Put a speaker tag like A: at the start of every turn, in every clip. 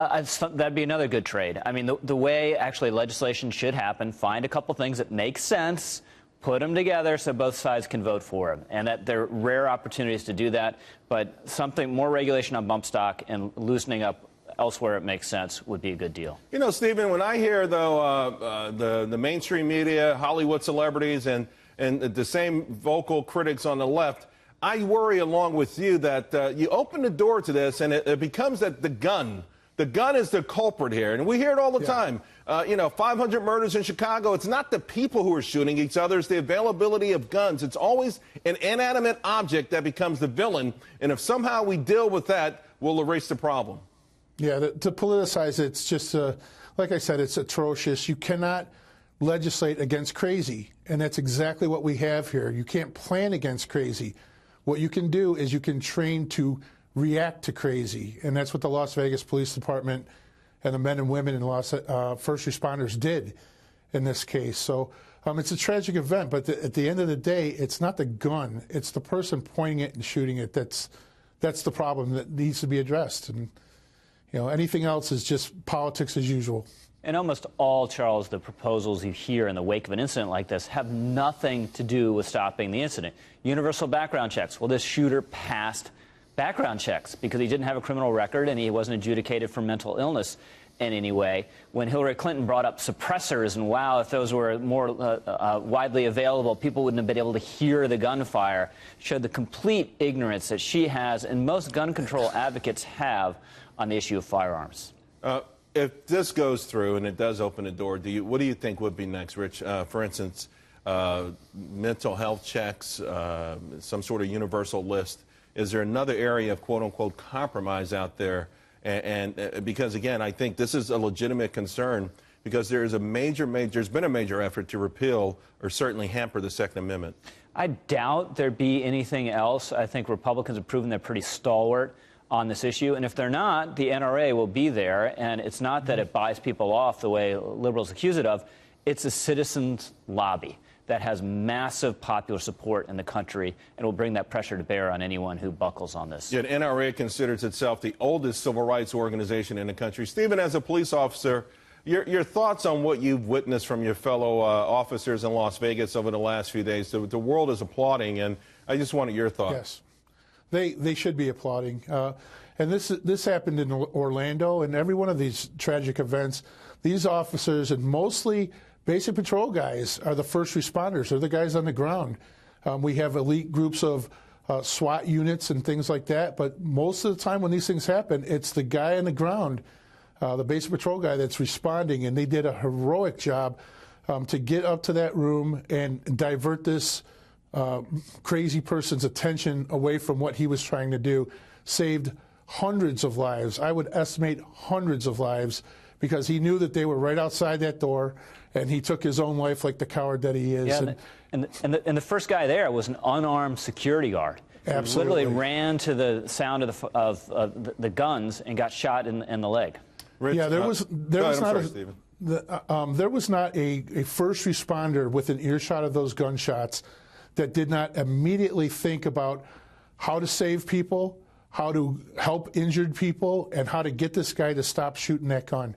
A: That'd be another good trade. I mean, the way actually legislation should happen, find a couple things that make sense, put them together so both sides can vote for them. And that there are rare opportunities to do that, but something more regulation on bump stock and loosening up elsewhere it makes sense would be a good deal.
B: You know, Stephen, when I hear, though, the mainstream media, Hollywood celebrities, and the same vocal critics on the left, I worry along with you that you open the door to this and it becomes that the gun is the culprit here. And we hear it all the time. 500 murders in Chicago. It's not the people who are shooting each other. It's the availability of guns. It's always an inanimate object that becomes the villain. And if somehow we deal with that, we'll erase the problem.
C: Yeah, to politicize it, it's just, like I said, it's atrocious. You cannot legislate against crazy. And that's exactly what we have here. You can't plan against crazy. What you can do is you can train to react to crazy, and that's what the Las Vegas Police Department and the men and women and first responders did in this case. So it's a tragic event, but at the end of the day, it's not the gun, it's the person pointing it and shooting it that's the problem that needs to be addressed. And anything else is just politics as usual.
A: And almost all, Charles, the proposals you hear in the wake of an incident like this have nothing to do with stopping the incident. Universal background checks. Well, this shooter passed background checks because he didn't have a criminal record and he wasn't adjudicated for mental illness in any way. When Hillary Clinton brought up suppressors and, wow, if those were more widely available, people wouldn't have been able to hear the gunfire, showed the complete ignorance that she has and most gun control advocates have on the issue of firearms.
B: If this goes through and it does open the door, what do you think would be next, Rich? For instance, mental health checks, some sort of universal list. Is there another area of quote-unquote compromise out there? And because, again, I think this is a legitimate concern because there's been a major effort to repeal or certainly hamper the Second Amendment.
A: I doubt there'd be anything else. I think Republicans have proven they're pretty stalwart on this issue, and if they're not, the NRA will be there, and it's not that it buys people off the way liberals accuse it of. It's a citizens' lobby that has massive popular support in the country and will bring that pressure to bear on anyone who buckles on this.
B: Yet NRA considers itself the oldest civil rights organization in the country. Stephen, as a police officer, your thoughts on what you've witnessed from your fellow officers in Las Vegas over the last few days. The world is applauding, and I just wanted your thoughts.
C: Yes. They should be applauding. And this happened in Orlando, and every one of these tragic events, these officers and mostly basic patrol guys are the first responders. They're the guys on the ground. We have elite groups of SWAT units and things like that, but most of the time when these things happen, it's the guy on the ground, the basic patrol guy that's responding, and they did a heroic job to get up to that room and divert this crazy person's attention away from what he was trying to do. Saved hundreds of lives. I would estimate hundreds of lives because he knew that they were right outside that door, and he took his own life like the coward that he is.
A: Yeah, and the first guy there was an unarmed security guard.
C: Absolutely.
A: He literally ran to the sound of the guns and got shot in the leg.
B: Rich,
C: yeah, there was not a first responder within earshot of those gunshots that did not immediately think about how to save people, how to help injured people, and how to get this guy to stop shooting that gun.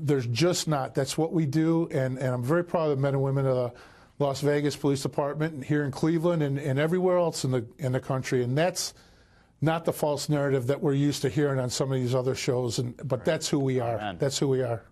C: There's just not. That's what we do, and I'm very proud of the men and women of the Las Vegas Police Department and here in Cleveland and everywhere else in the country. And that's not the false narrative that we're used to hearing on some of these other shows. But that's who we are. That's who we are.